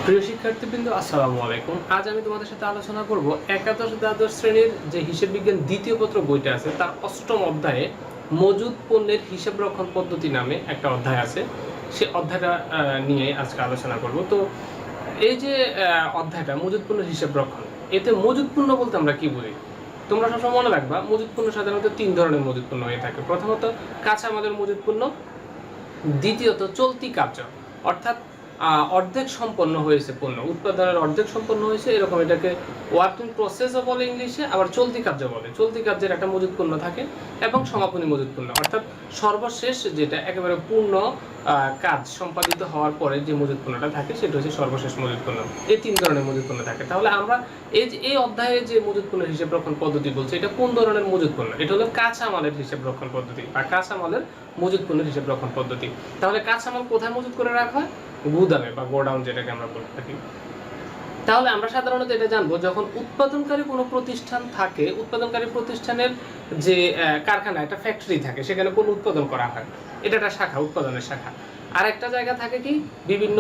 প্রিয় শিক্ষার্থীবৃন্দ, আসসালামু আলাইকুম। আজ আমি তোমাদের সাথে আলোচনা করব একাদশ দ্বাদশ শ্রেণীর যে হিসাব বিজ্ঞান দ্বিতীয় পত্র বইটা আছে তার অষ্টম অধ্যায়ে মজুদ পণ্যের হিসাব রক্ষণ পদ্ধতি নামে একটা অধ্যায় আছে। সে অধ্যায়টা নিয়ে আজকে আলোচনা করব। তো এই যে অধ্যায়টা মজুদ পণ্যের হিসাব রক্ষণ, এতে মজুদ পণ্য বলতে আমরা কি বুঝি? তোমরা সবসময় মনে রাখবা, মজুদ পণ্য সাধারণত তিন ধরনের মজুদ পণ্য হয়ে থাকে। প্রথমত কাঁচামালের মজুদ পণ্য, দ্বিতীয়ত চলতি কার্য, অর্থাৎ অর্ধেক সম্পন্ন হয়েছে পণ্য, উৎপাদনের অর্ধেক সম্পন্ন হয়েছে, এরকম এটাকে ওয়ার্কিং প্রসেসও বলে ইংলিশে, আবার চলতি কার্য বলে। চলতি কার্যের একটা মজুদ পণ্য থাকে, এবং সমাপনী মজুদ পণ্য, অর্থাৎ সর্বশেষ যেটা একেবারে পূর্ণ কাজ সম্পাদিত হওয়ার পরে যে মজুদ পণ্যটা থাকে সেটা হচ্ছে সর্বশেষ মজুদ পণ্য। এই তিন ধরনের মজুদ পণ্য থাকে। তাহলে আমরা এই অধ্যায়ে যে মজুদ পণ্যের হিসাব রক্ষণ পদ্ধতি বলছে, এটা কোন ধরনের মজুদ পণ্য? এটা হলো কাঁচামালের হিসাব রক্ষণ পদ্ধতি বা কাঁচামালের মজুদ পণ্যের হিসাব রক্ষণ পদ্ধতি। তাহলে কাঁচামাল কোথায় মজুদ করে রাখা হয়? গুদামে বা গোডাউন, যেটাকে আমরা বলে থাকি। তাহলে আমরা সাধারণত এটা জানবো, যখন উৎপাদনকারী কোনো প্রতিষ্ঠান থাকে, উৎপাদনকারী প্রতিষ্ঠানের যে কারখানা, একটা ফ্যাক্টরি থাকে, সেখানে কোনো উৎপাদন করা হয়, এটা একটা শাখা, উৎপাদনের শাখা। আর একটা জায়গা থাকে কি, বিভিন্ন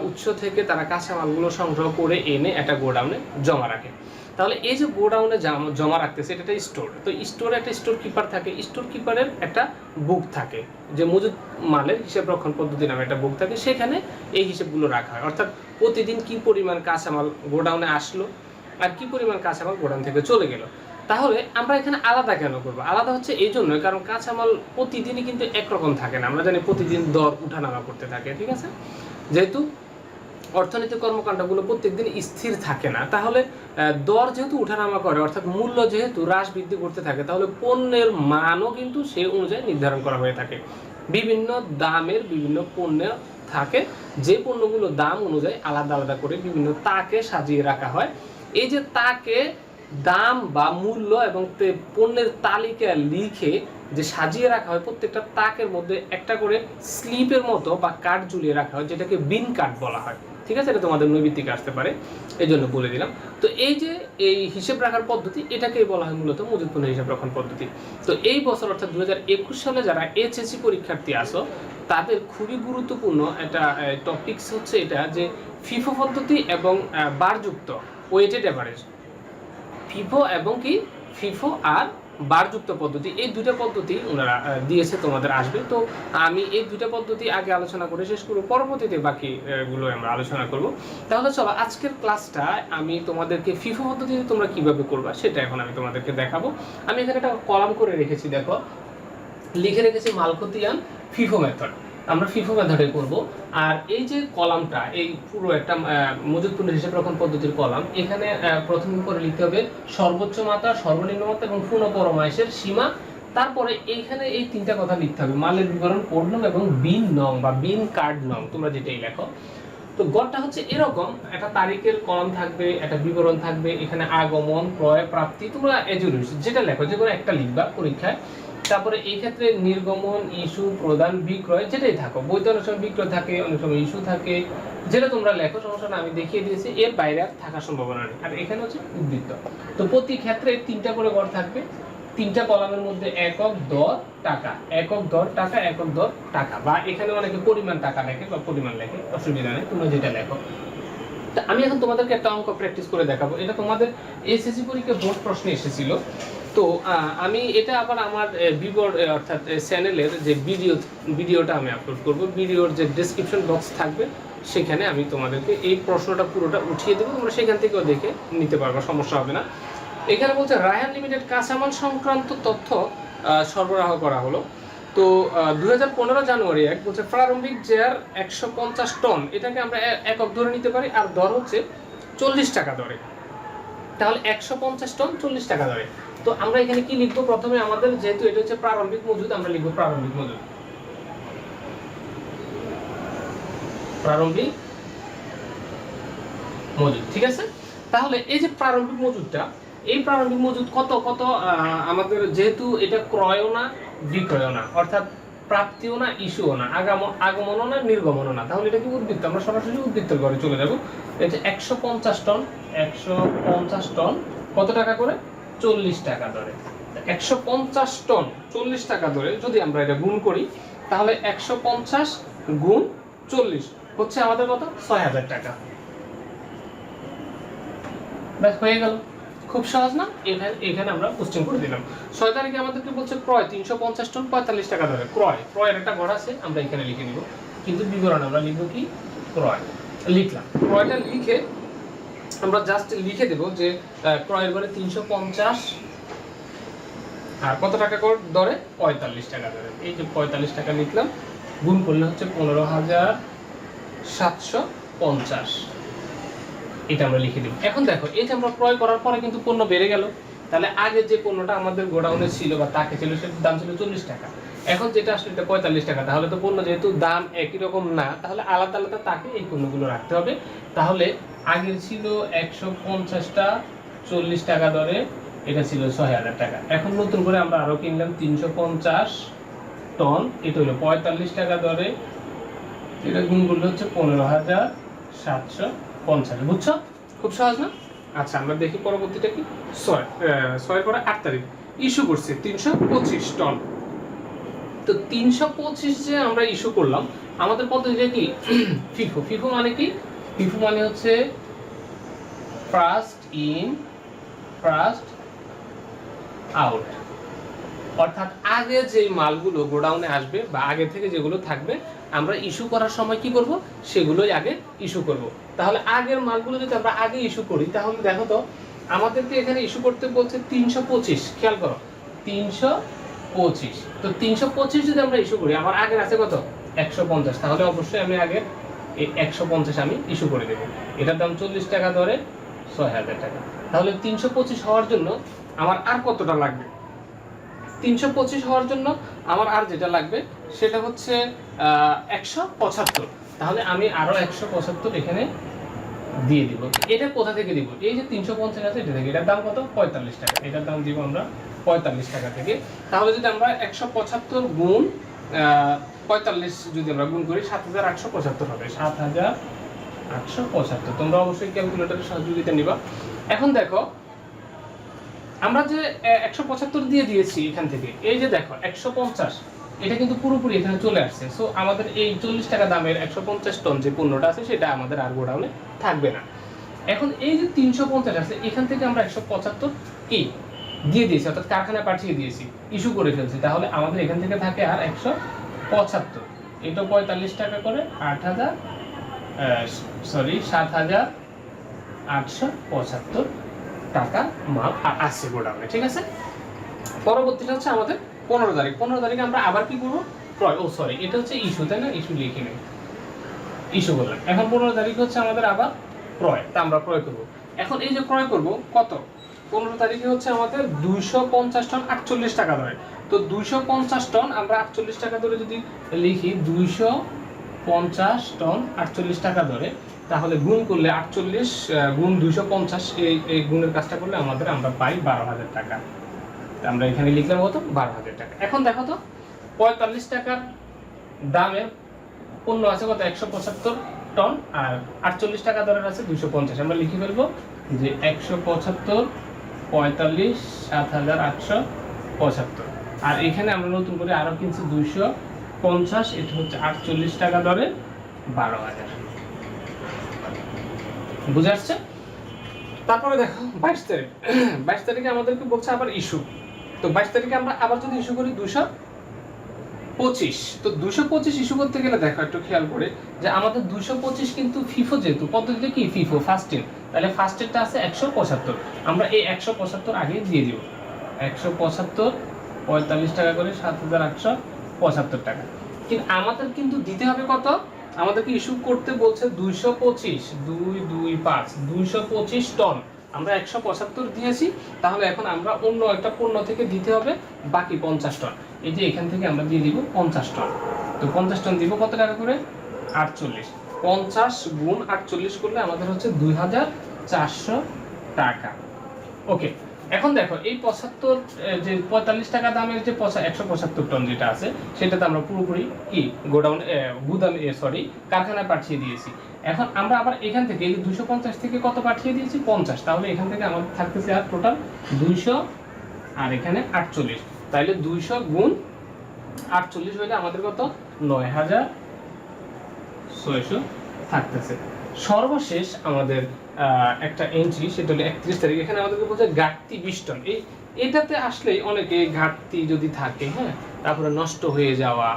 উৎস থেকে তারা কাঁচামালগুলো সংগ্রহ করে এনে একটা গোডাউনে জমা রাখে। তাহলে এই যে গোডাউনে জমা রাখতেছে, এটা একটা স্টোর। তো স্টোরে একটা স্টোর কিপার থাকে, স্টোর কিপারের একটা বুক থাকে, যে মজুদ মালের হিসাব রক্ষণ পদ্ধতি নামে একটা বুক থাকে, সেখানে এই হিসাবগুলো রাখা হয়। অর্থাৎ প্রতিদিন কি পরিমাণ কাঁচামাল গোডাউনে আসলো আর কি পরিমাণ কাঁচামাল গোডাউন থেকে চলে গেল। তাহলে আমরা এখানে আলাদা কেন করবো? আলাদা হচ্ছে এই জন্য, কারণ কাঁচামাল প্রতিদিনই কিন্তু একরকম থাকে না। আমরা জানি প্রতিদিন দর উঠানামা করতে থাকে, ঠিক আছে? যেহেতু অর্থনৈতিক কর্মকাণ্ডগুলো প্রত্যেকদিন স্থির থাকে না, তাহলে দর যেহেতু উঠানামা করে, অর্থাৎ মূল্য যেহেতু হ্রাস বৃদ্ধি করতে থাকে, তাহলে পণ্যের মানও কিন্তু সেই অনুযায়ী নির্ধারণ করা হয়ে থাকে। বিভিন্ন দামের বিভিন্ন পণ্য থাকে, যে পণ্যগুলো দাম অনুযায়ী আলাদা আলাদা করে বিভিন্ন তাকে সাজিয়ে রাখা হয়। এই যে তাকে দাম বা মূল্য এবং পণ্যের তালিকা লিখে যে সাজিয়ে রাখা হয়, প্রত্যেকটা তাকের মধ্যে একটা করে স্লিপের মতো বা কার্ড ঝুলিয়ে রাখা হয়, যেটাকে বিন কার্ড বলা হয়। ঠিক আছে, এটা তোমাদের নৈবিত্তিকে আসতে পারে, এই জন্য বলে দিলাম। তো এই যে এই হিসেব রাখার পদ্ধতি, এটাকেই বলা হয় মূলত মজুদ পণ্যের হিসাব রক্ষণ পদ্ধতি। তো এই বছর অর্থাৎ 2021 সালে যারা HSC পরীক্ষার্থী আসো, তাদের খুবই গুরুত্বপূর্ণ একটা টপিকস হচ্ছে এটা, যে ফিফো পদ্ধতি এবং বারযুক্ত ওয়েটেড অ্যাভারেজ। ফিফো এবং কি ফিফো আর বারযুক্ত পদ্ধতি, এই দুটো পদ্ধতি ওনারা দিয়েছে, তোমাদের আসবে। তো আমি এই দুটো পদ্ধতি আগে আলোচনা করে শেষ করব, পরবর্তীতে বাকিগুলো আমরা আলোচনা করব। তাহলে চলো, আজকের ক্লাসটা আমি তোমাদেরকে ফিফো পদ্ধতিতে তোমরা কিভাবে করবা সেটা এখন আমি তোমাদেরকে দেখাবো। আমি এখানে একটা কলাম করে রেখেছি, দেখো লিখে রেখেছি মালখতিয়ান ফিফো মেথড। আমরা ফিফো মেথডে করব। আর এই যে কলামটা, এই পুরো একটা মজুদ পণ্যের হিসাব রক্ষণ পদ্ধতির কলাম, এখানে প্রথম করে লিখতে হবে সর্বোচ্চ মাত্রা, সর্বনিম্ন মাত্রা এবং পূর্ণ পরমায়সের সীমা। তারপরে এইখানে এই তিনটা কথা লিখতে হবে: মালের বিবরণ, কোড নং এবং বিন নং বা বিন কার্ড নং, তোমরা যেটাই লেখো। তো গড়টা হচ্ছে এরকম, একটা তারিখের কলাম থাকবে, একটা বিবরণ থাকবে, এখানে আগমন, ক্রয়, প্রাপ্তি, তোমরা যেটা লেখো, যে কোনো একটা লিখবা পরীক্ষায়। তারপরে এই ক্ষেত্রে নির্গমন, ইস্যু, প্রদান, বিক্রয়, যেটাই থাকো, বইতে অনেক সময় বিক্রয় থাকে, অনেক সময় ইস্যু থাকে, যেটা তোমরা লেখো, সমস্যা না, আমি দেখিয়ে দিয়েছি, এর বাইরে আর থাকার সম্ভাবনা নেই। আর এখানে হচ্ছে উদ্বৃত্ত। তো প্রতি ক্ষেত্রে তিনটা করে গড় থাকবে, তিনটা কলামের মধ্যে একক দর টাকা, একক দর টাকা, একক দর টাকা, বা এখানে অনেকে পরিমাণ টাকা লেখে বা পরিমাণ লেখে, অসুবিধা নেই, তোমরা যেটা লেখো। আমি এখন তোমাদেরকে একটা অঙ্ক প্র্যাকটিস করে দেখাবো। এটা তোমাদের এসএসসি পরীক্ষায় বোর্ড প্রশ্নে এসেছিল। তো আমি এটা আবার আমার অর্থাৎ চ্যানেলের যে ভিডিওটা আমি আপলোড করব, ভিডিওর যে ডেসক্রিপশন বক্স থাকবে, সেখানে আমি তোমাদেরকে এই প্রশ্নটা পুরোটা উঠিয়ে দেবো, তোমরা সেখান থেকেও দেখে নিতে পারবে, সমস্যা হবে না। এখানে বলছে রায়হান লিমিটেড কাঁচামাল সংক্রান্ত তথ্য সরবরাহ করা হলো। তো 2015 জানুয়ারি 1 বলছে প্রারম্ভিক জেয়ার 150 টন, এটাকে আমরা একক ধরে নিতে পারি, আর দর হচ্ছে 40 টাকা দরে। তাহলে 150 টন 40 টাকা দরে। তো আমরা এখানে কি লিখবো? প্রথমে আমাদের যেহেতু এটা হচ্ছে প্রারম্ভিক মজুদ, আমরা লিখবো প্রারম্ভিক মজুদ, প্রারম্ভিক মজুদ, ঠিক আছে? তাহলে এই যে প্রারম্ভিক মজুদটা, এই প্রারম্ভিক মজুদ কত কত আমাদের, যেহেতু এটা ক্রয়ও না বিক্রয়ও না, অর্থাৎ প্রাপ্তিও না ইস্যুও না, আগমনও না নির্গমনও না, তাহলে এটা কি উদ্বৃত্ত? আমরা সরাসরি উদ্বৃত্তের ঘরে চলে যাব। এটা 150 টন, 150 টন কত টাকা করে? 40 টাকা দরে। 150 টন 40 টাকা দরে যদি আমরা এটা গুণ করি, তাহলে 150 গুণ 40 হচ্ছে আমাদের কত? 6000 টাকা। ব্যাস হয়ে গেল, খুব সহজ না? এখানে আমরা পোস্টিং করে দিলাম। 6 তারিখে আমাদেরকে বলছে ক্রয় 350 টন 45 টাকা দরে। ক্রয়ের একটা ঘর আছে, আমরা এখানে লিখে নিব, কিন্তু বিবরণ আমরা লিখব কি ক্রয়। লিখলাম, ক্রয়টা লিখে আমরা জাস্ট লিখে দেব যে ক্রয়ের ঘরে 350 আর কত টাকা দরে 45 টাকা দরে। এই যে 45 টাকা লিখলাম, গুণ করলে হচ্ছে 15,750, এটা আমরা লিখে দিব। এখন দেখো, এই যে আমরা ক্রয় করার পরে কিন্তু পণ্য বেড়ে গেল, তাহলে আগে যে পণ্যটা আমাদের গোডাউনে ছিল বা তাকে ছিল, সেটার দাম ছিল 40 টাকা, এখন যেটা আসলে এটা 45 টাকা। তাহলে তো পণ্য যেহেতু দাম একই রকম না, তাহলে আলাদা আলাদা তাকে এই পণ্যগুলো রাখতে হবে। তাহলে আগের ছিল 150টা 40 টাকা দরে, এটা ছিল 6000 টাকা। এখন নতুন করে আমরা আরো কিনলাম 350 টন, এটা হলো 45 টাকা দরে, এটা গুণ করলে হচ্ছে 15,750। বুঝছো? খুব সহজ না? আচ্ছা, আমরা দেখি পরবর্তীটা কি। 6 পরে 8 তারিখ ইস্যু করছে 325 টন। তো 325 যে আমরা ইস্যু করলাম, আমাদের পদ্ধতিটা কি ফিফো। ফিফো মানে কি? ফিফো মানে হচ্ছে ফার্স্ট ইন ফার্স্ট আউট, অর্থাৎ আগে যে মালগুলো গোডাউনে আসবে বা আগে থেকে যেগুলো থাকবে, আমরা ইস্যু করার সময় কি করব, সেগুলোই আগে ইস্যু করব। তাহলে আগের মালগুলো যদি আমরা আগে ইস্যু করি, তাহলে দেখো তো আমাদেরকে এখানে ইস্যু করতে বলছে 325। খেয়াল করো, 325। তো 325 যদি আমরা ইস্যু করি, আমার আগের আছে কত 150, তাহলে অবশ্যই আমি আগে এই 150 আমি ইস্যু করে দেব। এটার দাম 40 টাকা ধরে 6000 টাকা। তাহলে 325 হওয়ার জন্য আমার আর কতটা লাগবে? 325 হওয়ার জন্য আমার আর যেটা লাগবে সেটা হচ্ছে 175। তাহলে আমি আরো 175 এখানে দিয়ে দিব। এটা কোথা থেকে দিব? এই যে 350 আছে, এটা থেকে। এটার দাম কত? 45 টাকা। এটার দাম দিব আমরা 45 টাকা থেকে। তাহলে যদি আমরা 175 গুণ 45 যদি আমরা গুণ করি, 7875 হবে। 7875। তোমরা অবশ্যই ক্যালকুলেটরের সহযোগিতা নিবা। এখন দেখো, আমরা যে 175 দিয়ে দিয়েছি এখান থেকে, এই যে দেখো 150, এটা কিন্তু পুরোপুরি এখানে চলে আসছে। সো আমাদের এই 40 টাকা দামের 150 টন যে পণ্যটা আছে, সেটা আমাদের আর গোডাউনে থাকবে না। এখন এই যে 350 আছে, এখান থেকে আমরা 175 কি দিয়ে দিয়েছি, অর্থাৎ কারখানায় পাঠিয়ে দিয়েছি, ইস্যু করে ফেলছি। তাহলে আমাদের এখান থেকে থাকে আর 175। এটা 45 টাকা করে 7,875 টাকা মাল আসছে গোডাউনে। ঠিক আছে, পরবর্তীটা হচ্ছে আমাদের 15 তারিখ। 15 তারিখে আমরা আবার কি করবো? ক্রয়। এটা হচ্ছে ইস্যু, তাই না? ইস্যু লিখে নেই, ইস্যু করলাম। এখন 15 তারিখ হচ্ছে আমাদের আবার ক্রয়, তা আমরা ক্রয় করব। এখন এই যে ক্রয় করব কত, 15 তারিখে হচ্ছে আমাদের 250 টন 48 টাকা ধরে। তো 250 টন আমরা 48 টাকা ধরে যদি লিখি, 250 টন 48 টাকা ধরে, তাহলে গুণ করলে 48 গুণ 250, এই গুণের কাজটা করলে আমরা পাই 12,000 টাকা। আমরা এখানে লিখলাম কত? 12,000 টাকা। এখন দেখো তো, 45 টাকার দামের পণ্য আছে কত? 175 টন, আর 48 টাকা দরের আছে 250। আমরা লিখে ফেলবো যে 175 45 7,875। আর এখানে আমরা নতুন করে আরো কিনছি 250, এটা হচ্ছে 48 টাকা দরে 12,000। বুঝে আসছে? তারপরে দেখো 22 তারিখ। 22 তারিখে আমাদেরকে বলছে আবার ইস্যু। তো 22 তারিখে আমরা আবার যদি ইস্যু করি 225। তো 225 ইস্যু করতে গেলে দেখো একটু খেয়াল করে যে আমাদের 225 কিন্তু ফিফো, যেহেতু পদ্ধতিটা কি ফিফো ফার্স্ট ইন, তাহলে ফার্স্ট এরটা আছে 175। আমরা এই 175 আগে দিয়ে দিব। 175 45 টাকা করে 7,875 টাকা। কিন্তু আমাদের কিন্তু দিতে হবে কত? আমাদেরকে ইস্যু করতে বলছে 225 টন। আমরা 175 দিয়েছি, তাহলে এখন আমরা অন্য একটা পণ্য থেকে দিতে হবে বাকি 50 টন। এই যে এখান থেকে আমরা দিয়ে দিব 50 টন। তো 50 টন দিব কত টাকা করে? 48। 50 গুণ 48 করলে আমাদের হচ্ছে 2,400 টাকা। ওকে, এখন দেখো এই 75 যে 45 টাকা দামের যে 175 টন যেটা আছে, সেটাতে আমরা পুরোপুরি কি গোডাউন গুদামে কারখানায় পাঠিয়ে দিয়েছি। এখন আমরা আবার এখান থেকে এই 250 থেকে কত পাঠিয়ে দিয়েছি? 50। তাহলে এখান থেকে আমাদের থাকতেছে আর টোটাল 200, আর এখানে 48। তাহলে 200 গুণ 48 হইলে আমাদের কত? 9,600 থাকতেছে। সর্বশেষ আমাদের একটা এন্ট্রি, সেটা হলো 31 তারিখ। এখানে আমাদেরকে বলছে ঘাটতি 20 টন। এটাতে আসলেই অনেকে ঘাটতি যদি থাকে, হ্যাঁ, তারপরে নষ্ট হয়ে যাওয়া,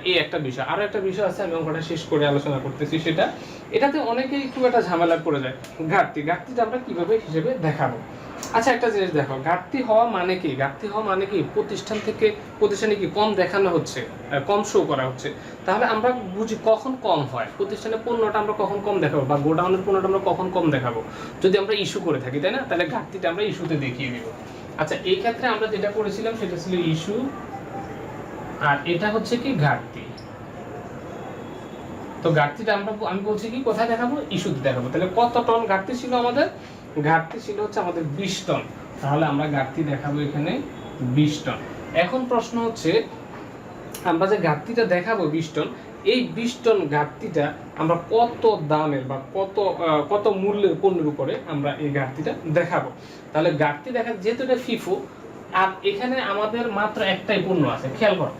এই একটা বিষয়। আরো একটা বিষয় আছে, আমি অঙ্কটা শেষ করে আলোচনা করতেছি সেটা। এটাতে অনেকেই খুব একটা ঝামেলা পড়ে যায়। ঘাটতিটা আমরা কিভাবে হিসেবে দেখাবো? আচ্ছা, একটা জিনিস দেখো, ঘাটতি হওয়া মানে কি? ঘাটতি হওয়া মানে কি প্রতিষ্ঠানে কি কম দেখানো হচ্ছে, কম শো করা হচ্ছে। তাহলে আমরা বুঝি কখন কম হয়, প্রতিষ্ঠানের পণ্যটা আমরা কখন কম দেখাবো, বা গোডাউনের পণ্যটা আমরা কখন কম দেখাবো, যদি আমরা ইস্যু করে থাকি, তাই না? তাহলে ঘাটতিটা আমরা ইস্যুতে দেখিয়ে দিব। আচ্ছা, এই ক্ষেত্রে আমরা যেটা করেছিলাম সেটা ছিল ইস্যু, আর এটা হচ্ছে কি ঘাটতি। তো ঘাটতিটা আমি বলছি কি কোথায় দেখাবো? ইস্যুতে দেখাবো। তাহলে কত টন ঘাটতি ছিল আমাদের? ঘাটতি ছিল হচ্ছে আমাদের 20 টন। তাহলে আমরা ঘাটতি দেখাবো এখানে 20 টন। এখন প্রশ্ন হচ্ছে, আমরা যে ঘাটতিটা দেখাবো 20 টন, এই 20 টন ঘাটতিটা আমরা কত দামের বা কত মূল্যের পণ্যের উপরে আমরা এই ঘাটতিটা দেখাবো। তাহলে ঘাটতি দেখা, যেহেতু এটা ফিফো, আর এখানে আমাদের মাত্র একটাই পণ্য আছে, খেয়াল করো।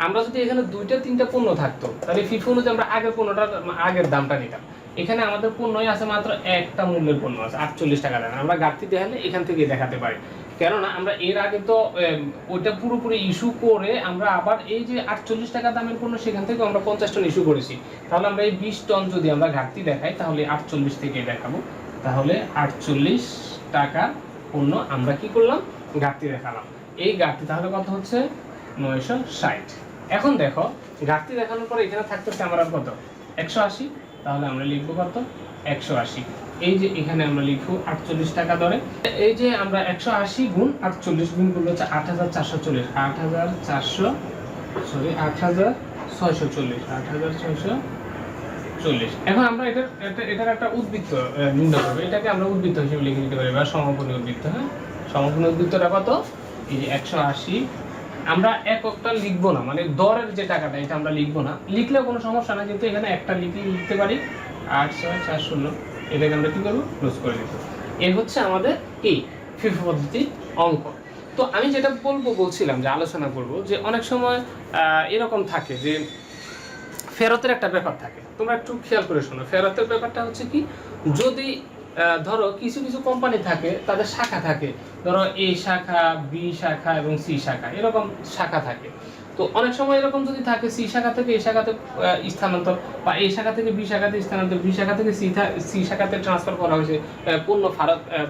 আমরা যদি এখানে 2-3টা পণ্য থাকতো, তাহলে ফিফো অনুযায়ী আমরা আগের পণ্যটার আগের দামটা নিতাম। এখানে আমাদের পণ্যই আছে মাত্র একটা মূল্যের পণ্য আছে, 48 টাকা দাম। আমরা ঘাটতি দেখালে এখান থেকে দেখাতে পারি, কেননা আমরা এর আগে তো ওইটা পুরোপুরি ইস্যু করে আমরা আবার এই যে 48 টাকা দামের পণ্য, সেখান থেকে আমরা 50 টন ইস্যু করেছি। তাহলে আমরা এই 20 টন যদি আমরা ঘাটতি দেখাই, তাহলে 48 থেকে দেখাবো। তাহলে 48 টাকা পণ্য আমরা কি করলাম? ঘাটতি দেখালাম। এই ঘাটতি তাহলে কত হচ্ছে? 960। এখন দেখো, ঘাটতি দেখানোর পরে এখানে থাকতেছে আমার কত? 180। তাহলে আমরা লিখবো কত? 180। এই যে এখানে আমরা লিখবো 48 টাকা দরে। এই যে আমরা 180 গুণ 48 গুণ করলে হচ্ছে 8440, 8640। এখন আমরা এটার একটা উদ্বৃত্ত নির্ণয় করবো। এটাকে আমরা উদ্বৃত্ত হিসেবে লিখে নিতে পারি, বা সমাপনী উদ্বৃত্ত। হ্যাঁ, সমাপনী উদ্বৃত্তটা কত? এই যে 180। আমরা এককটা লিখবো না, মানে দরের যে টাকাটা, এটা আমরা লিখবো না। লিখলেও কোনো সমস্যা না, কিন্তু এখানে একটা লিখতে পারি 8640। এটাকে আমরা কি করবো? ক্লোজ করে দিব। এই হচ্ছে আমাদের কি ফিফো পদ্ধতির অঙ্ক। তো আমি যেটা বলছিলাম যে আলোচনা করব, যে অনেক সময় এরকম থাকে যে ফেরতের একটা ব্যাপার থাকে। তোমরা একটু খেয়াল করে শোনো। ফেরতের ব্যাপারটা হচ্ছে কি, যদি ধরো কিছু কিছু কোম্পানি থাকে, তাদের শাখা থাকে, ধরো এ শাখা, বি শাখা এবং সি শাখা, এরকম শাখা থাকে। তো অনেক সময় এরকম যদি থাকে, সি শাখা থেকে এ শাখাতে স্থানান্তর, বা এ শাখা থেকে বি শাখাতে স্থানান্তর, বি শাখা থেকে সি শাখাতে ট্রান্সফার করা হয়েছে, পণ্য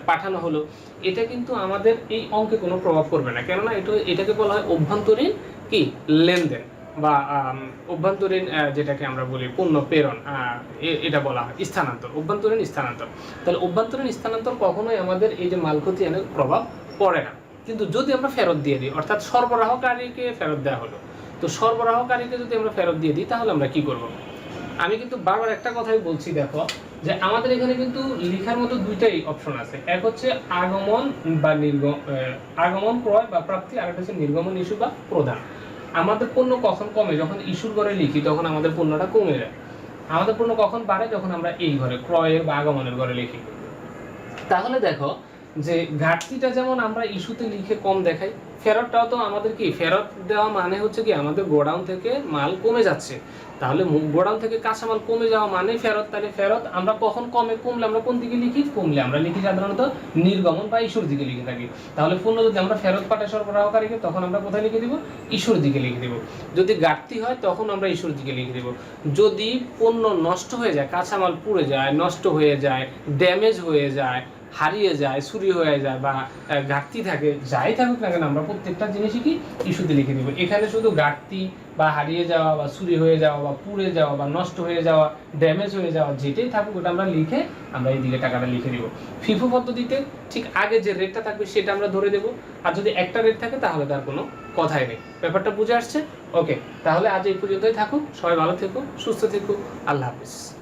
পাঠানো হলো, এটা কিন্তু আমাদের এই অঙ্কে কোনো প্রভাব পড়বে না। কেননা এটাকে বলা হয় অভ্যন্তরীণ কি লেনদেন, বা অভ্যন্তরীণ যেটাকে আমরা বলি পণ্য প্রেরণ, এটা বলা হয় স্থানান্তর, অভ্যন্তরীণ স্থানান্তর। তাহলে অভ্যন্তরীণ স্থানান্তর কখনোই আমাদের এই যে মাল খতিয়ানের প্রভাব পড়ে না। কিন্তু যদি আমরা ফেরত দিয়ে দিই, অর্থাৎ সরবরাহকারীকে ফেরত দেওয়া হলো, তো সরবরাহকারীকে যদি আমরা ফেরত দিয়ে দিই, তাহলে আমরা কি করব? আমি কিন্তু বারবার একটা কথাই বলছি, দেখো, যে আমাদের এখানে কিন্তু লেখার মতো দুইটাই অপশন আছে। এক হচ্ছে আগমন বা আগমন ক্রয় বা প্রাপ্তি, আর একটা হচ্ছে নির্গমন ইস্যু বা প্রদান। আমাদের পণ্য কখন কমে? যখন ইস্যুর ঘরে লিখি তখন আমাদের পণ্যটা কমে যায়। আমাদের পণ্য কখন বাড়ে? যখন আমরা এই ঘরে, ক্রয়ের বা আগমনের ঘরে লিখি। তাহলে দেখো যে ঘাটতিটা যেমন আমরা ইস্যুতে লিখে কম দেখাই, ফেরতটাও তো আমাদের কি, ফেরত দেওয়া মানে হচ্ছে কি আমাদের গোডাউন থেকে মাল কমে যাচ্ছে। তাহলে গোডাউন থেকে কাঁচামাল কমে যাওয়া মানে ফেরত। তাহলে ফেরত আমরা কখন কমলে আমরা কোন দিকে লিখি? কমলে আমরা লিখি সাধারণত নির্গমন বা ইস্যুর দিকে লিখে থাকি। তাহলে পণ্য যদি আমরা ফেরত পাঠাই সরবরাহকারীকে, তখন আমরা কোথায় লিখে দিব? ইস্যুর দিকে লিখে দিব। যদি ঘাটতি হয় তখন আমরা ইস্যুর দিকে লিখে দিব। যদি পণ্য নষ্ট হয়ে যায়, কাঁচামাল পুড়ে যায়, নষ্ট হয়ে যায়, ড্যামেজ হয়ে যায়, হারিয়ে যায়, চুরি হয়ে যায়, বা ঘাটতি থাকে, যাই থাকুক না কেন, আমরা প্রত্যেকটা জিনিসই কি ইস্যুতে লিখে দিব। এখানে শুধু ঘাটতি বা হারিয়ে যাওয়া বা চুরি হয়ে যাওয়া বা পুড়ে যাওয়া বা নষ্ট হয়ে যাওয়া, ড্যামেজ হয়ে যাওয়া, যেটাই থাকুক ওটা আমরা লিখে আমরা এইদিকে টাকাটা লিখে দিব। ফিফো পদ্ধতিতে ঠিক আগে যে রেটটা থাকবে সেটা আমরা ধরে দেব, আর যদি একটা রেট থাকে তাহলে তার কোনো কথাই নেই। ব্যাপারটা বুঝে আসছে? ওকে, তাহলে আজ এই পর্যন্তই থাকুক। সবাই ভালো থেকো, সুস্থ থেকো, আল্লাহ হাফিজ।